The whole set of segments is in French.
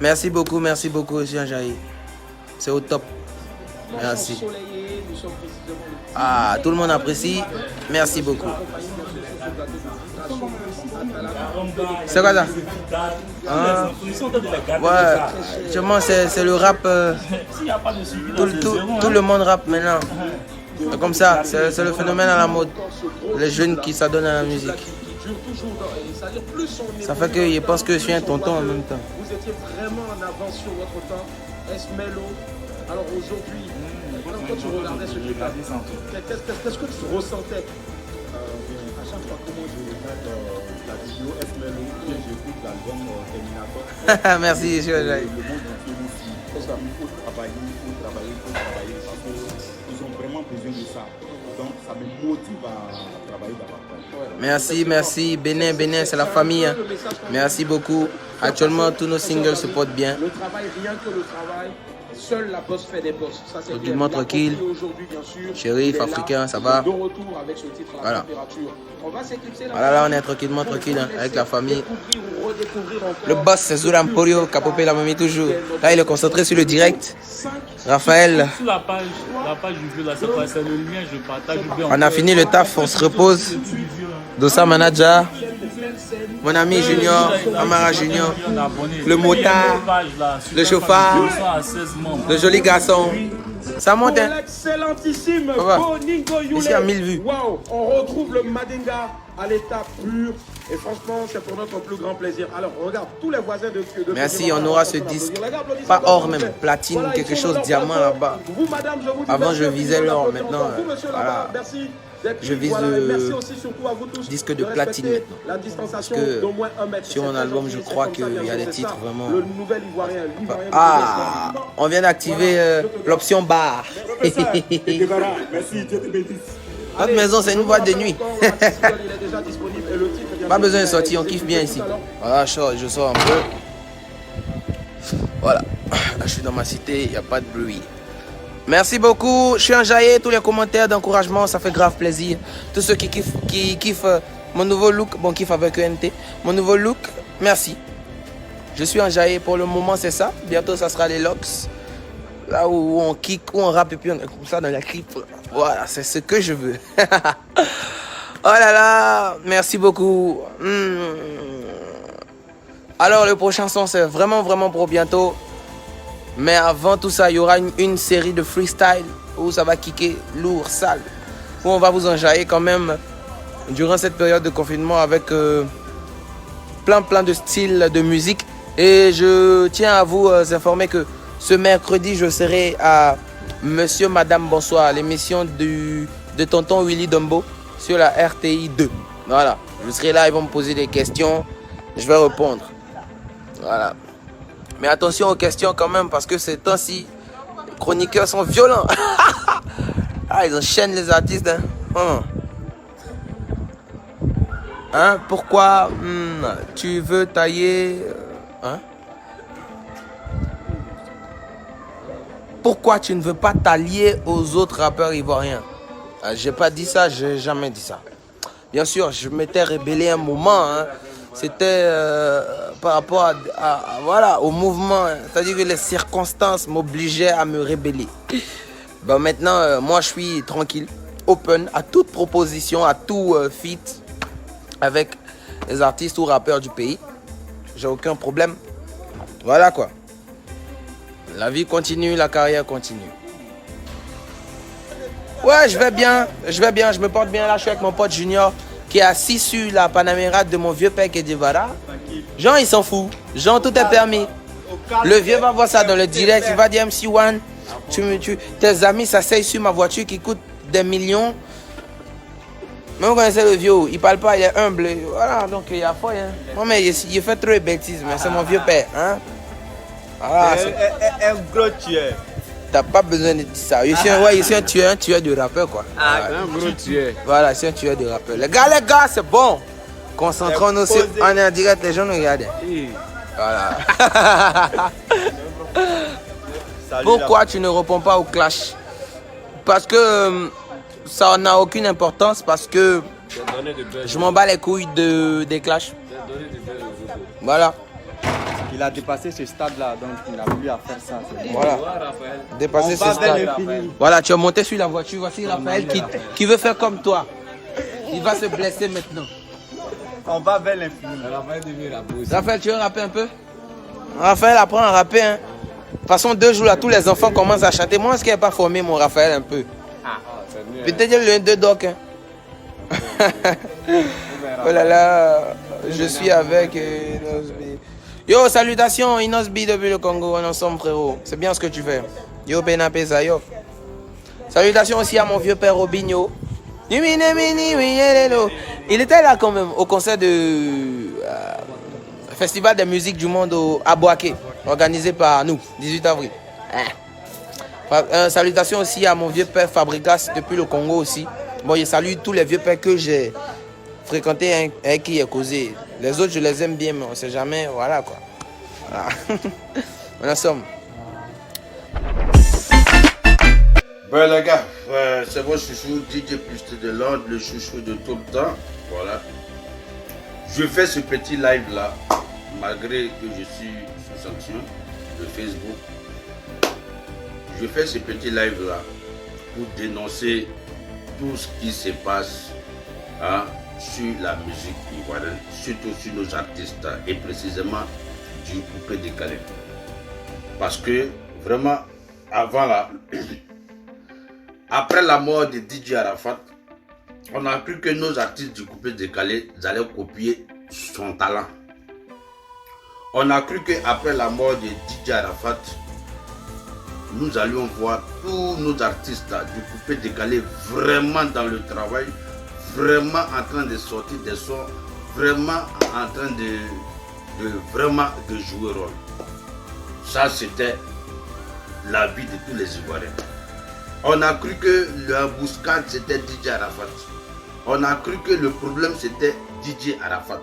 merci beaucoup, monsieur Anjaï. C'est au top. Merci. Ah, tout le monde apprécie. Merci beaucoup. C'est quoi ça? Ah, ouais, justement, c'est le rap. Tout le monde rappe maintenant. C'est comme ça, c'est le phénomène à la mode. Les jeunes qui s'adonnent à la musique. Ça fait qu'ils pensent que je suis un tonton en même temps. Vous étiez vraiment en avance sur votre temps. Esmelo. Alors aujourd'hui, quand tu regardais ce clip, qu'est-ce que tu ressentais? À chaque fois que moi je regarde la vidéo Esmelo, j'écoute l'album Terminator. Merci, je suis Le monde entier nous suit. Il faut travailler, parce qu'ils ont vraiment besoin de ça. Donc ça me motive à travailler d'abord. Merci. Bénin, c'est la famille. Hein. Merci beaucoup. Actuellement, tous nos singles se portent bien. Le travail, rien que le travail, seule la bosse fait des bosses. Ça, c'est tout le monde tranquille. Shérif, africain, ça va. Voilà. Voilà, on est tranquillement tranquille hein, avec la famille. Le boss, c'est Zoula Emporio, Capopé la mamie toujours. Là, il est concentré sur le direct. Raphaël. Sur la page du jeu, là, c'est le lien, je partage bien. On a fini le taf, on se repose. Dossa Manager. Mon ami Junior, Amara Junior, le motard, le chauffard, le joli garçon. Ça monte, hein? L'excellentissime Boningo Yule. Ici à 1000 vues. Wow, on retrouve le Mandinga à l'état pur. Et franchement, c'est pour notre plus grand plaisir. Alors, regarde, tous les voisins de merci, on aura ce disque. Pas or même, platine, voilà, quelque chose, diamant là-bas. Avant, je visais l'or, maintenant, voilà. Merci. Je vise le disque de platine maintenant. Parce que sur mon album, je crois qu'il y a des titres vraiment... Ah, on vient d'activer l'option bar. Notre maison, c'est une boîte de nuit. Pas besoin de sortir, on kiffe bien ici. Voilà, je sors un peu. Voilà, là, je suis dans ma cité, il n'y a pas de bruit. Merci beaucoup, je suis enjaillé, tous les commentaires d'encouragement, ça fait grave plaisir. Tous ceux qui kiffent mon nouveau look, bon, kiffent avec ENT, mon nouveau look, merci. Je suis enjaillé, pour le moment c'est ça, bientôt ça sera les locks. Là où on kick, où on rappe et puis on est comme ça dans la clip. Voilà, c'est ce que je veux. Oh là là, merci beaucoup. Alors le prochain son c'est vraiment pour bientôt. Mais avant tout ça, il y aura une série de freestyle où ça va kicker lourd, sale. Où on va vous enjailler quand même durant cette période de confinement avec plein de styles de musique. Et je tiens à vous informer que ce mercredi, je serai à Monsieur, Madame, Bonsoir, l'émission de Tonton Willy Dumbo sur la RTI 2. Voilà, je serai là, ils vont me poser des questions, je vais répondre. Voilà. Mais attention aux questions quand même, parce que ces temps-ci, les chroniqueurs sont violents. Ah, ils enchaînent les artistes. Hein? Pourquoi tu veux tailler... Hein? Pourquoi tu ne veux pas t'allier aux autres rappeurs ivoiriens? J'ai pas dit ça, j'ai jamais dit ça. Bien sûr, je m'étais rébellé un moment. Hein. C'était par rapport voilà, au mouvement. C'est-à-dire que les circonstances m'obligeaient à me rébeller. Ben maintenant, moi, je suis tranquille, open à toute proposition, à tout feat avec les artistes ou rappeurs du pays. J'ai aucun problème. Voilà quoi. La vie continue, la carrière continue. Ouais, je vais bien, je me porte bien là, je suis avec mon pote Junior qui est assis sur la Panamera de mon vieux père Kedivara. Jean, il s'en fout. Jean, tout est permis. Le vieux va voir ça dans le direct, il va dire MC1, tes amis s'asseyent sur ma voiture qui coûte des millions. Mais vous connaissez le vieux, il parle pas, il est humble. Voilà, donc il y a foi. Hein. Non, mais il fait trop de bêtises, mais c'est mon vieux père. Hein? Voilà, un gros tueur. T'as pas besoin de dire ça. Je suis un tueur de rappeur quoi. Ah, voilà. Un gros tueur. Voilà, je suis un tueur de rappeur. Les gars, c'est bon. Concentrons-nous sur. On est en direct, les gens nous regardent. Voilà. Pourquoi tu ne réponds pas au clash? Parce que ça n'a aucune importance, parce que je m'en bats les couilles des clashs. Voilà. Il a dépassé ce stade-là, donc il n'a plus à faire ça. Voilà. Dépasser ce stade. Voilà, tu es monté sur la voiture. Voici Raphaël qui veut faire comme toi. Il va se blesser maintenant. On va vers l'infini. Raphaël, tu veux rapper un peu? Raphaël apprend à rapper. Hein. De toute façon, 2 jours là, tous les enfants commencent à chanter. Moi, est-ce qu'il n'est pas formé, mon Raphaël, un peu? Peut-être le 1-2 doc. Hein. Oh là là, je suis avec Inosbi. Yo, salutations Inosbi depuis le Congo, on est ensemble frérot. C'est bien ce que tu fais. Yo, Benapesa, yo. Salutations aussi à mon vieux père Robinho. Il était là quand même au concert de Festival de musique du monde à Boaké, organisé par nous, 18 avril. Salutations aussi à mon vieux père Fabrikas depuis le Congo aussi. Bon, je salue tous les vieux pères que j'ai fréquentés avec qui j'ai causé. Les autres, je les aime bien, mais on ne sait jamais. Voilà quoi. Voilà. On en somme. Ben les gars, c'est votre chouchou, DJ Plus de l'ordre, le chouchou de tout le temps. Voilà. Je fais ce petit live là, malgré que je suis sous sanction de Facebook. Je fais ce petit live là pour dénoncer tout ce qui se passe sur la musique ivoirienne, surtout sur nos artistes et précisément du coupé décalé. Parce que vraiment, avant là, après la mort de DJ Arafat, on a cru que nos artistes du coupé décalé allaient copier son talent. On a cru qu'après la mort de DJ Arafat, nous allions voir tous nos artistes du coupé décalé vraiment dans le travail, vraiment en train de sortir des sons, vraiment en train de jouer rôle. Ça, c'était la vie de tous les Ivoiriens. On a cru que l'embuscade, c'était DJ Arafat. On a cru que le problème, c'était DJ Arafat.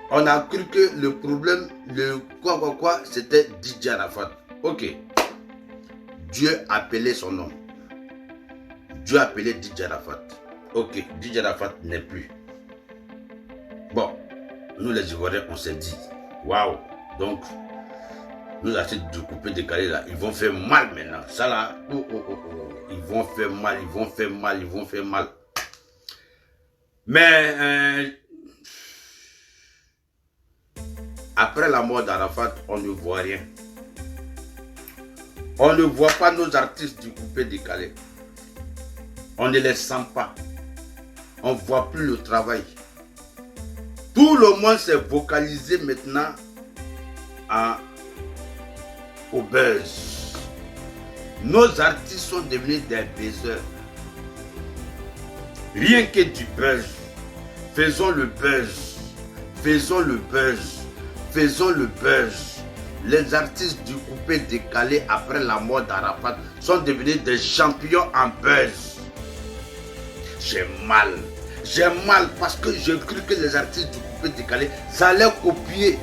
On a cru que le problème, c'était DJ Arafat. Ok. Dieu appelait son nom. Dieu appelait DJ Arafat. Ok, DJ Arafat n'est plus. Bon, nous les Ivoiriens, on s'est dit, waouh, donc, nous artistes du coupé décalé là, ils vont faire mal maintenant. Ça là, ils vont faire mal, ils vont faire mal, ils vont faire mal. Mais, après la mort d'Arafat, on ne voit rien. On ne voit pas nos artistes du coupé décalé. On ne les sent pas. On ne voit plus le travail. Tout le monde s'est vocalisé maintenant au buzz. Nos artistes sont devenus des buzzers. Rien que du buzz. Faisons le buzz. Faisons le buzz. Faisons le buzz. Les artistes du coupé décalé après la mort d'Arafat sont devenus des champions en buzz. J'ai mal. J'ai mal parce que j'ai cru que les artistes du coupé décalé allaient copier.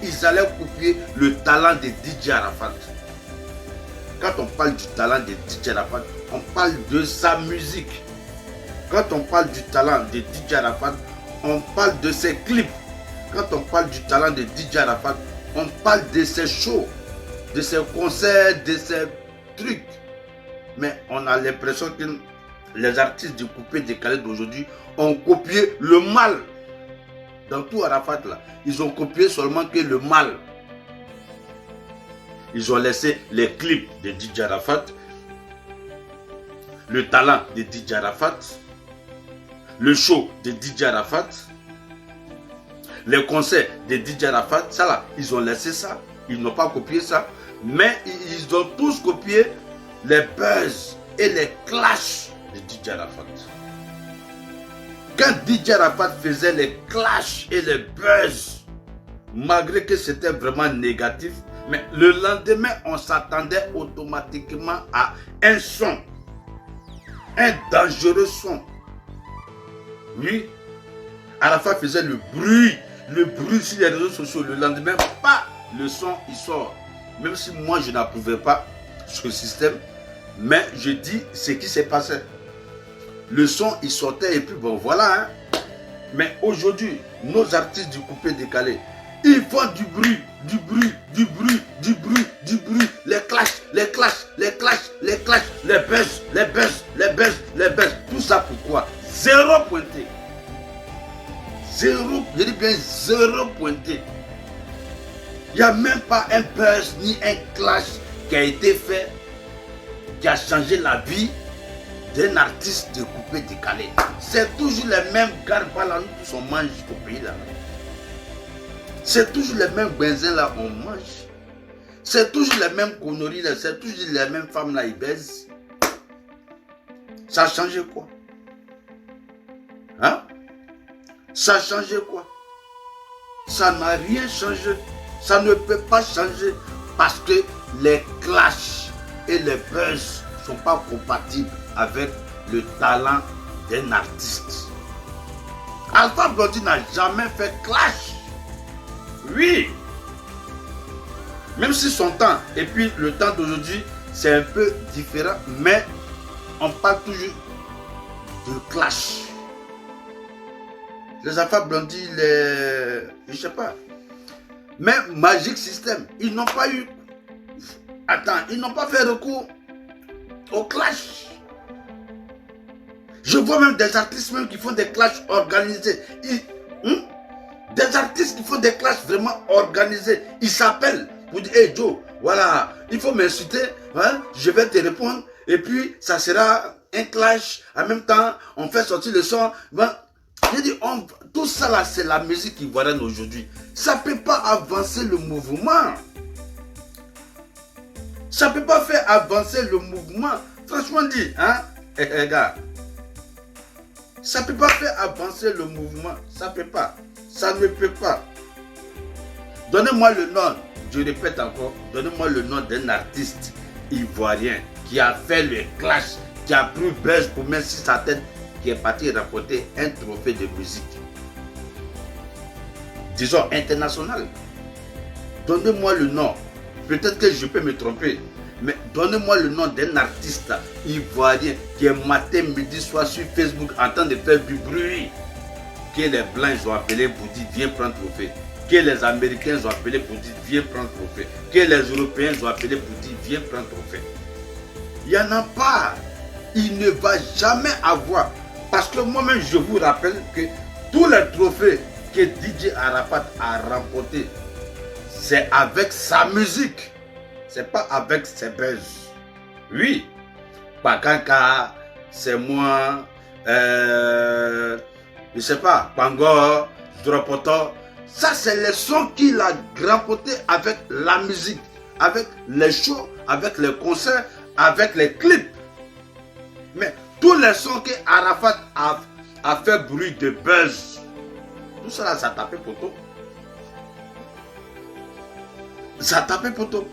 Ils allaient copier le talent de DJ Arafat. Quand on parle du talent de DJ Arafat, on parle de sa musique. Quand on parle du talent de DJ Arafat, on parle de ses clips. Quand on parle du talent de DJ Arafat, on parle de ses shows, de ses concerts, de ses trucs. Mais on a l'impression que les artistes du coupé décalé d'aujourd'hui ont copié le mal. Dans tout Arafat là, ils ont copié seulement que le mal. Ils ont laissé les clips de DJ Arafat, le talent de DJ Arafat, le show de DJ Arafat, les concerts de DJ Arafat, ça là, ils ont laissé ça. Ils n'ont pas copié ça. Mais ils ont tous copié les buzz et les clashs de DJ Arafat. Quand DJ Arafat faisait les clashs et les buzz, malgré que c'était vraiment négatif, mais le lendemain, on s'attendait automatiquement à un son. Un dangereux son. Oui, Arafat faisait le bruit sur les réseaux sociaux. Le lendemain, le son, il sort. Même si moi, je n'approuvais pas ce système, mais je dis ce qui s'est passé. Le son, il sortait et puis bon, voilà. Hein. Mais aujourd'hui, nos artistes du coupé décalé, Ils font du bruit, du bruit, du bruit, du bruit, du bruit. Les clashs, les clashs, les clashs, les clashs, les buzz, les buzz, les buzz, les buzz. Tout ça pourquoi? Zéro pointé. Zéro, je dis bien zéro pointé. Il n'y a même pas un buzz ni un clash qui a été fait, qui a changé la vie d'un artiste de coupé décalé. C'est toujours les mêmes garbes là, nous tous on mange au pays là. C'est toujours les mêmes benzins là, on mange. C'est toujours les mêmes conneries là, c'est toujours les mêmes femmes là, ils baisent. Ça a changé quoi? Hein? Ça a changé quoi? Ça n'a rien changé. Ça ne peut pas changer parce que les clashs et les buzz ne sont pas compatibles avec le talent d'un artiste. Alpha Blondy n'a jamais fait clash. Oui. Même si son temps et puis le temps d'aujourd'hui, c'est un peu différent, mais on parle toujours de clash. Les Alpha Blondy, je sais pas. Mais Magic System, ils n'ont pas eu... Attends, ils n'ont pas fait recours au clash. Je vois même des artistes même qui font des clashs organisés. Des artistes qui font des clashs vraiment organisés. Ils s'appellent pour dire, hey Joe, voilà, il faut m'insulter, hein, je vais te répondre. Et puis, ça sera un clash. En même temps, on fait sortir le son. Ben, j'ai dit, tout ça là, c'est la musique ivoirienne aujourd'hui. Ça ne peut pas avancer le mouvement. Ça ne peut pas faire avancer le mouvement. Franchement dit, hein, gars. Ça ne peut pas faire avancer le mouvement. Ça ne peut pas. Ça ne peut pas. Donnez-moi le nom, je répète encore, donnez-moi le nom d'un artiste ivoirien qui a fait le clash, qui a pris buzz pour mettre sur sa tête, qui est parti rapporter un trophée de musique. Disons international. Donnez-moi le nom. Peut-être que je peux me tromper. Mais donnez-moi le nom d'un artiste ivoirien qui est matin, midi, soir sur Facebook en train de faire du bruit. Que les Blancs ont appelé pour dire viens prendre trophée. Que les Américains ont appelé pour dire viens prendre trophée. Que les Européens ont appelé pour dire viens prendre trophée. Il n'y en a pas. Il ne va jamais avoir. Parce que moi-même je vous rappelle que tous les trophées que DJ Arafat a remportés, c'est avec sa musique. C'est pas avec ses buzz. Oui. Pakanka, c'est moi, je sais pas, Pangor, Dropoto. Ça, c'est les sons qu'il a remportés avec la musique, avec les shows, avec les concerts, avec les clips. Mais tous les sons que Arafat a fait bruit de buzz, tout ça là, ça tapait poteau. Ça tapait poteau.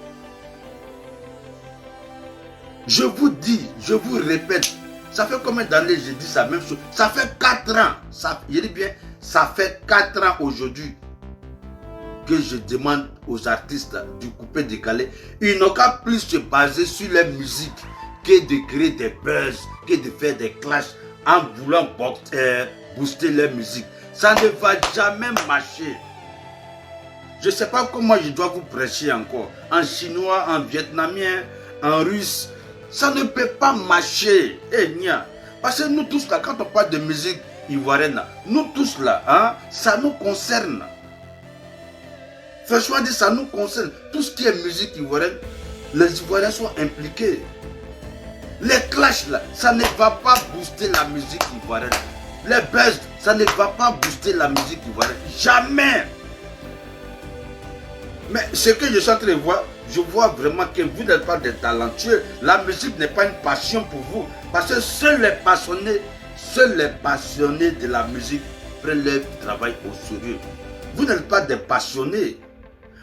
Je vous dis, je vous répète, ça fait combien d'années je dis ça même chose? Ça fait 4 ans, je dis bien, ça fait 4 ans aujourd'hui que je demande aux artistes du coupé décalé, ils n'ont qu'à plus se baser sur la musique que de créer des buzz, que de faire des clashs en voulant booster leur musique. Ça ne va jamais marcher. Je ne sais pas comment je dois vous prêcher encore. En chinois, en vietnamien, en russe. Ça ne peut pas marcher. Parce que nous tous là, quand on parle de musique ivoirienne, nous tous là, hein, ça nous concerne. Franchement dit, ça nous concerne. Tout ce qui est musique ivoirienne, les Ivoiriens sont impliqués. Les clashs là, ça ne va pas booster la musique ivoirienne. Les buzz, ça ne va pas booster la musique ivoirienne. Jamais. Mais ce que je suis en train de voir, je vois vraiment que vous n'êtes pas des talentueux. La musique n'est pas une passion pour vous. Parce que seuls les passionnés de la musique prennent leur travail au sérieux. Vous n'êtes pas des passionnés.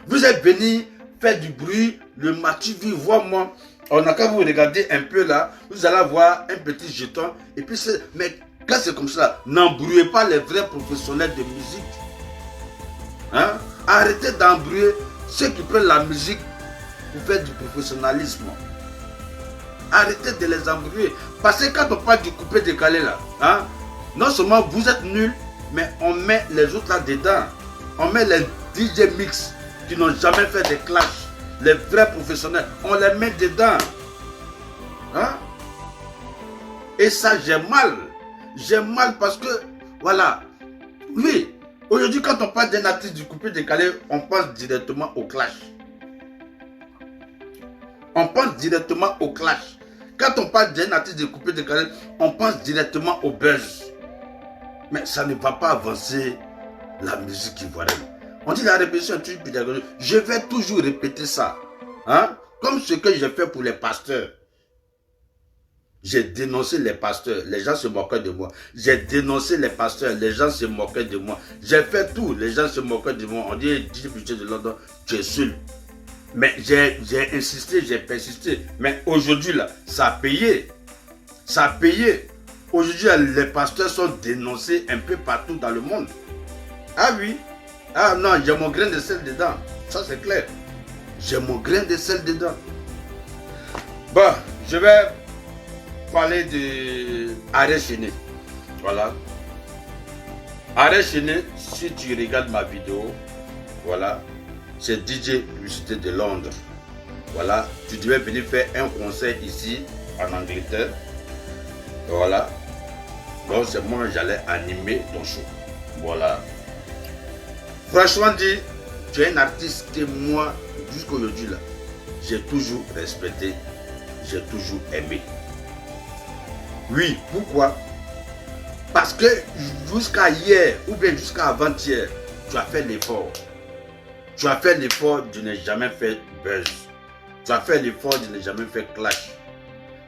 Vous êtes venus faire du bruit, le Mathieu voir moi. On n'a qu'à vous regarder un peu là, vous allez avoir un petit jeton. Et puis mais quand c'est comme ça, n'embrouillez pas les vrais professionnels de musique. Hein? Arrêtez d'embrouiller ceux qui prennent la musique pour faire du professionnalisme. Arrêtez de les embrouiller. Parce que quand on parle du coupé décalé là, hein, non seulement vous êtes nuls, mais on met les autres là dedans. On met DJ Mix qui n'ont jamais fait de clash, les vrais professionnels, on les met dedans. Hein? Et ça, j'ai mal. J'ai mal parce que, voilà. Oui, aujourd'hui, quand on parle d'un artiste du coupé décalé, on pense directement au clash. On pense directement au clash. Quand on parle d'un artiste de coupé décalé, on pense directement au buzz. Mais ça ne va pas avancer la musique ivoirienne. On dit la répétition est toujours pédagogique. Je vais toujours répéter ça. Hein? Comme ce que j'ai fait pour les pasteurs. J'ai dénoncé les pasteurs, les gens se moquaient de moi. J'ai dénoncé les pasteurs, les gens se moquaient de moi. J'ai fait tout, les gens se moquaient de moi. On dit, DJ de Londres, tu es seul. Mais j'ai insisté, j'ai persisté. Mais aujourd'hui, là, ça a payé. Ça a payé. Aujourd'hui, les pasteurs sont dénoncés un peu partout dans le monde. Ah oui. Ah non, j'ai mon grain de sel dedans. Ça, c'est clair. J'ai mon grain de sel dedans. Bon, je vais parler de Arrêt Chené. Voilà. Arrêt Chené, si tu regardes ma vidéo, voilà, c'est DJ Publicité de Londres. Voilà, tu devais venir faire un concert ici, en Angleterre. Voilà. Donc c'est moi qui j'allais animer ton show. Voilà. Franchement dit, tu es un artiste que moi, jusqu'aujourd'hui là, j'ai toujours respecté, j'ai toujours aimé. Oui, pourquoi? Parce que jusqu'à hier, ou bien jusqu'à avant-hier, tu as fait l'effort. Tu as fait l'effort de ne jamais faire buzz. Tu as fait l'effort de ne jamais faire clash.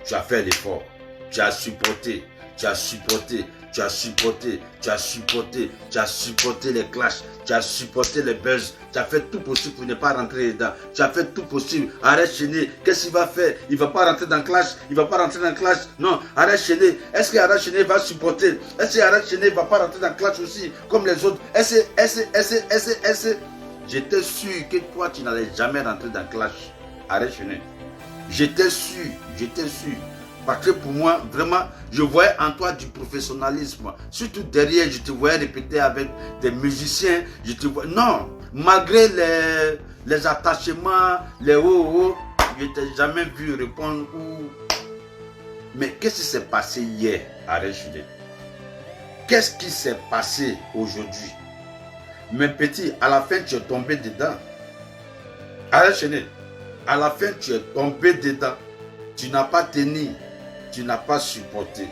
Tu as fait l'effort. Tu as supporté. Tu as supporté. Tu as supporté. Tu as supporté. Tu as supporté les clashs. Tu as supporté les buzz. Tu as fait tout possible pour ne pas rentrer dedans. Tu as fait tout possible. Arrêt Chené, qu'est-ce qu'il va faire? Il ne va pas rentrer dans le clash. Il ne va pas rentrer dans le clash. Non, Arrêt Chené, est-ce que Arrêt Chené va supporter? Est-ce que Arrêt Chené ne va pas rentrer dans le clash aussi, comme les autres? J'étais sûr que toi, tu n'allais jamais rentrer dans le clash. Arrêt Chené. J'étais sûr. Parce que pour moi, vraiment, je voyais en toi du professionnalisme. Surtout derrière, je te voyais répéter avec des musiciens. Je te voyais... Non, malgré les attachements, les hauts, je ne t'ai jamais vu répondre ou... Mais qu'est-ce qui s'est passé hier, Arrêt Chené? Qu'est-ce qui s'est passé aujourd'hui? Mes petits, à la fin, tu es tombé dedans. Arrêt Chené, à la fin, tu es tombé dedans. Tu n'as pas tenu. Tu n'as pas supporté.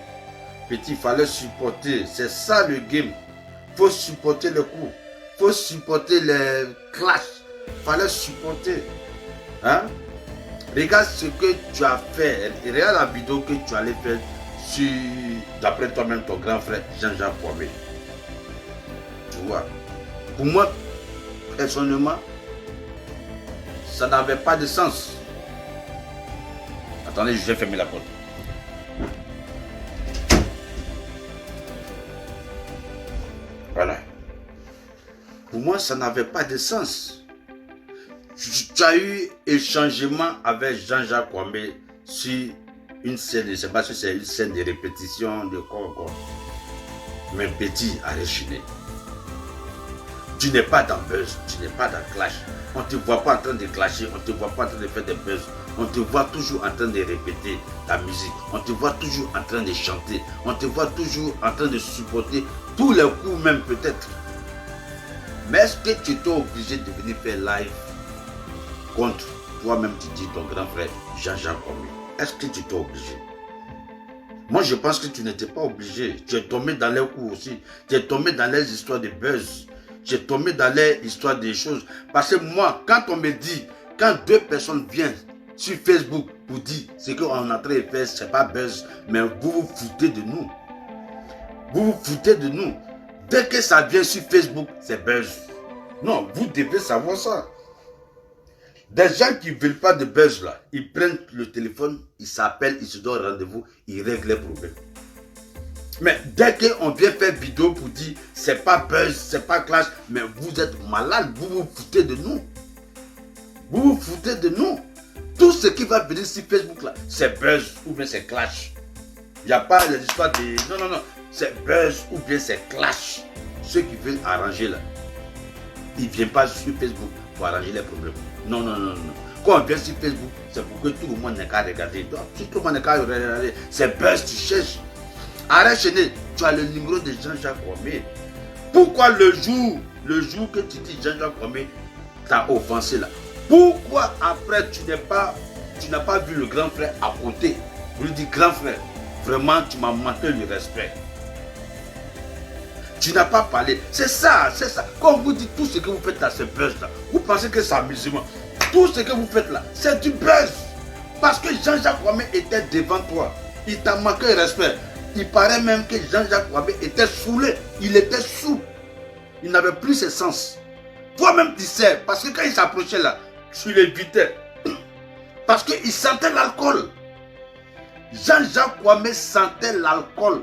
Petit, il fallait supporter. C'est ça le game. Il faut supporter le coup. Il faut supporter les clashs. Il fallait supporter. Hein? Regarde ce que tu as fait. Regarde la vidéo que tu allais faire sur, d'après toi-même, ton grand frère Jean-Jacques Kwame. Tu vois? Pour moi, personnellement, ça n'avait pas de sens. Attendez, je vais fermer la porte. Voilà. Pour moi, ça n'avait pas de sens. Tu as eu échangement avec Jean-Jacques Kwame sur une scène, je ne sais pas si c'est une scène de répétition, de quoi encore. Mais petit, Arrêt Chené. Tu n'es pas dans buzz, tu n'es pas dans clash. On ne te voit pas en train de clasher, on ne te voit pas en train de faire des buzz. On te voit toujours en train de répéter ta musique. On te voit toujours en train de chanter. On te voit toujours en train de supporter tous les coups même peut-être. Mais est-ce que tu étais obligé de venir faire live contre toi-même, tu dis ton grand frère Jean-Jacques Kwame? Est-ce que tu étais obligé? Moi je pense que tu n'étais pas obligé. Tu es tombé dans les coups aussi. Tu es tombé dans les histoires de buzz. Tu es tombé dans les histoires des choses. Parce que moi, quand on me dit, quand deux personnes viennent sur Facebook pour dire ce qu'on est en train de faire, c'est pas buzz, mais vous vous foutez de nous. Vous vous foutez de nous. Dès que ça vient sur Facebook, c'est buzz. Non, vous devez savoir ça. Des gens qui ne veulent pas de buzz là, ils prennent le téléphone, ils s'appellent, ils se donnent rendez-vous, ils règlent les problèmes. Mais dès qu'on vient faire vidéo pour dire c'est pas buzz, c'est pas clash, mais vous êtes malade, vous vous foutez de nous. Vous vous foutez de nous. Tout ce qui va venir sur Facebook là, c'est buzz ou bien c'est clash. Il n'y a pas les histoires de... Non, c'est buzz ou bien c'est clash. Ceux qui veulent arranger là. Ils ne viennent pas sur Facebook pour arranger les problèmes. Non, non, non, non. Quand on vient sur Facebook, c'est pour que tout le monde n'ait qu'à regarder. Donc, si tout le monde n'a qu'à regarder, c'est buzz, tu cherches. Arrête, Chéné, tu as le numéro de Jean-Jacques Kwame. Pourquoi le jour que tu dis Jean-Jacques Kwame t'a offensé là, pourquoi après tu n'as pas vu le grand frère à côté? Vous lui dites, grand frère, vraiment tu m'as manqué le respect. Tu n'as pas parlé. C'est ça, c'est ça. Quand vous dites tout ce que vous faites là, c'est buzz là. Vous pensez que c'est amusement. Tout ce que vous faites là, c'est du buzz. Parce que Jean-Jacques Kwame était devant toi. Il t'a manqué le respect. Il paraît même que Jean-Jacques Kwame était saoulé. Il était sous. Il n'avait plus ses sens. Toi-même tu sais, parce que quand il s'approchait là, tu l'évitais. Parce qu'il sentait l'alcool. Jean-Jacques Kwame sentait l'alcool.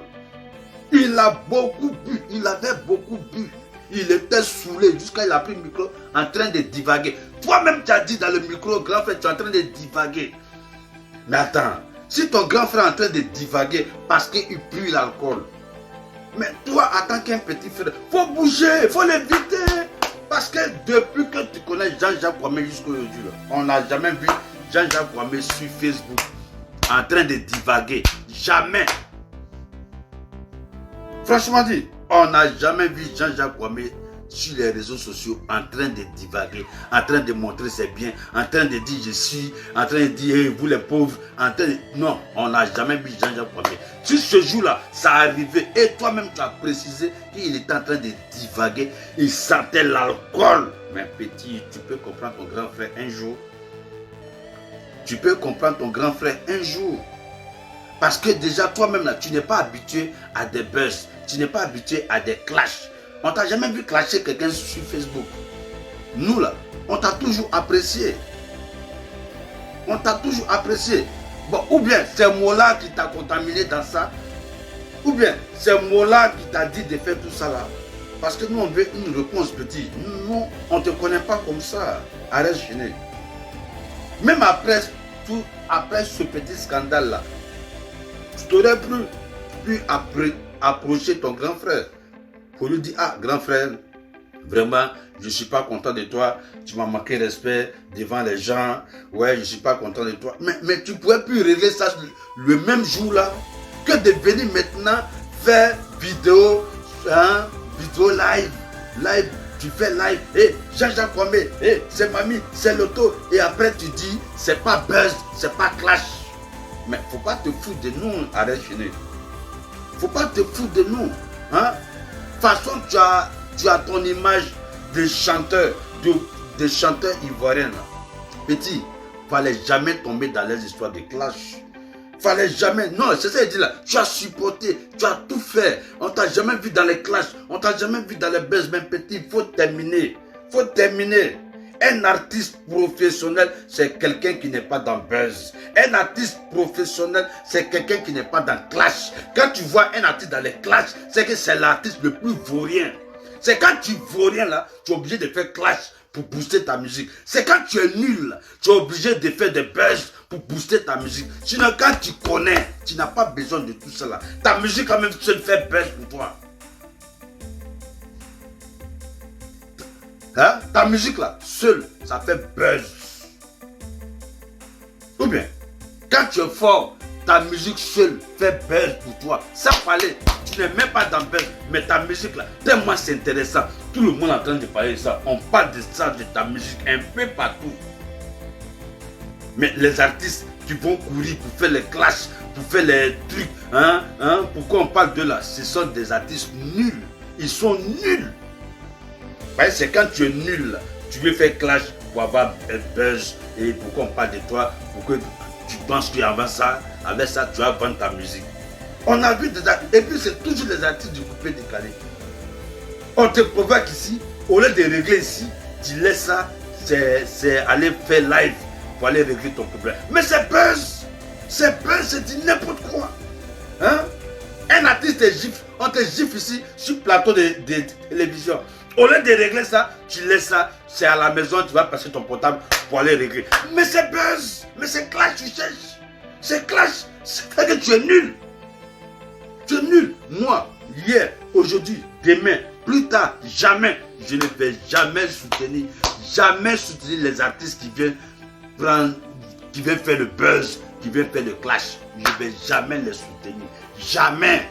Il a beaucoup bu. Il avait beaucoup bu. Il était saoulé jusqu'à il a pris le micro en train de divaguer. Toi-même tu as dit dans le micro, grand frère, tu es en train de divaguer. Mais attends, si ton grand frère est en train de divaguer parce qu'il pue l'alcool, mais toi, en tant qu'un petit frère, il faut bouger, il faut l'éviter. Parce que depuis que tu connais Jean-Jacques Kwame jusqu'à aujourd'hui, on n'a jamais vu Jean-Jacques Kwame sur Facebook en train de divaguer. Jamais. Franchement dit, on n'a jamais vu Jean-Jacques Kwame sur les réseaux sociaux en train de divaguer, en train de montrer ses biens, en train de dire je suis, en train de dire hey, vous les pauvres, en train de... Non, on n'a jamais vu Jean-Jacques Kwame. Si ce jour-là, ça arrivait, et toi-même tu as précisé qu'il était en train de divaguer, il sentait l'alcool. Mais petit, tu peux comprendre ton grand frère un jour. Tu peux comprendre ton grand frère un jour. Parce que déjà toi-même là, tu n'es pas habitué à des buzz, tu n'es pas habitué à des clashs. On t'a jamais vu clasher quelqu'un sur Facebook. Nous là, on t'a toujours apprécié. On t'a toujours apprécié. Bon, ou bien c'est Mola qui t'a contaminé dans ça, ou bien c'est Mola qui t'a dit de faire tout ça là. Parce que nous on veut une réponse petit. Nous, on ne te connaît pas comme ça. Arrête Chéné. Même après ce petit scandale là, tu t'aurais pu approcher ton grand frère. Pour lui dire, ah, grand frère, vraiment, je ne suis pas content de toi, tu m'as manqué respect devant les gens, ouais, je ne suis pas content de toi. Mais tu ne pouvais plus régler ça le même jour-là, que de venir maintenant faire vidéo live, tu fais live, hey, Jean-Jacques Kwame, hey, c'est mamie, c'est l'auto, et après tu dis, c'est pas buzz, c'est pas clash. Mais faut pas te foutre de nous, arrête Chéné. Faut pas te foutre de nous, hein. De toute façon, tu as ton image de chanteur, de chanteur ivoirien. Petit, il ne fallait jamais tomber dans les histoires de clash. Fallait jamais. Non, c'est ça qu'il dit là. Tu as supporté, tu as tout fait. On t'a jamais vu dans les clashs, on t'a jamais vu dans les buzz. Mais petit, il faut terminer. Il faut terminer. Un artiste professionnel, c'est quelqu'un qui n'est pas dans buzz. Un artiste professionnel, c'est quelqu'un qui n'est pas dans clash. Quand tu vois un artiste dans les clashs, c'est que c'est l'artiste le plus vaurien. C'est quand tu vaurien là, tu es obligé de faire clash pour booster ta musique. C'est quand tu es nul, là, tu es obligé de faire des buzz pour booster ta musique. Sinon, quand tu connais, tu n'as pas besoin de tout cela. Ta musique quand même seule fait buzz pour toi. Hein? Ta musique là, seule, ça fait buzz. Ou bien, quand tu es fort, ta musique seule fait buzz pour toi. Sans parler, tu n'es même pas dans buzz, mais ta musique là, tellement c'est intéressant. Tout le monde est en train de parler de ça. On parle de ça, de ta musique, un peu partout. Mais les artistes qui vont courir pour faire les clashs, pour faire les trucs, pourquoi on parle de là? Ce sont des artistes nuls. Ils sont nuls. C'est quand tu es nul, tu veux faire clash pour avoir un buzz et pourquoi on parle de toi, pour que tu penses qu'avec ça, tu vas vendre ta musique. On a vu des artistes, et puis c'est toujours les artistes du coupé décalé. On te provoque ici, au lieu de régler ici, tu laisses ça, c'est aller faire live pour aller régler ton problème. Mais c'est buzz, c'est dit n'importe quoi. Hein? Un artiste te gifle, on te gifle ici sur le plateau de télévision. Au lieu de régler ça, tu laisses ça, c'est à la maison, tu vas passer ton portable pour aller régler. Mais c'est buzz, mais c'est clash, tu cherches. C'est clash, c'est que tu es nul. Tu es nul. Moi, hier, aujourd'hui, demain, plus tard, jamais, je ne vais jamais soutenir les artistes qui viennent prendre, qui viennent faire le buzz, qui viennent faire le clash. Je ne vais jamais les soutenir. Jamais.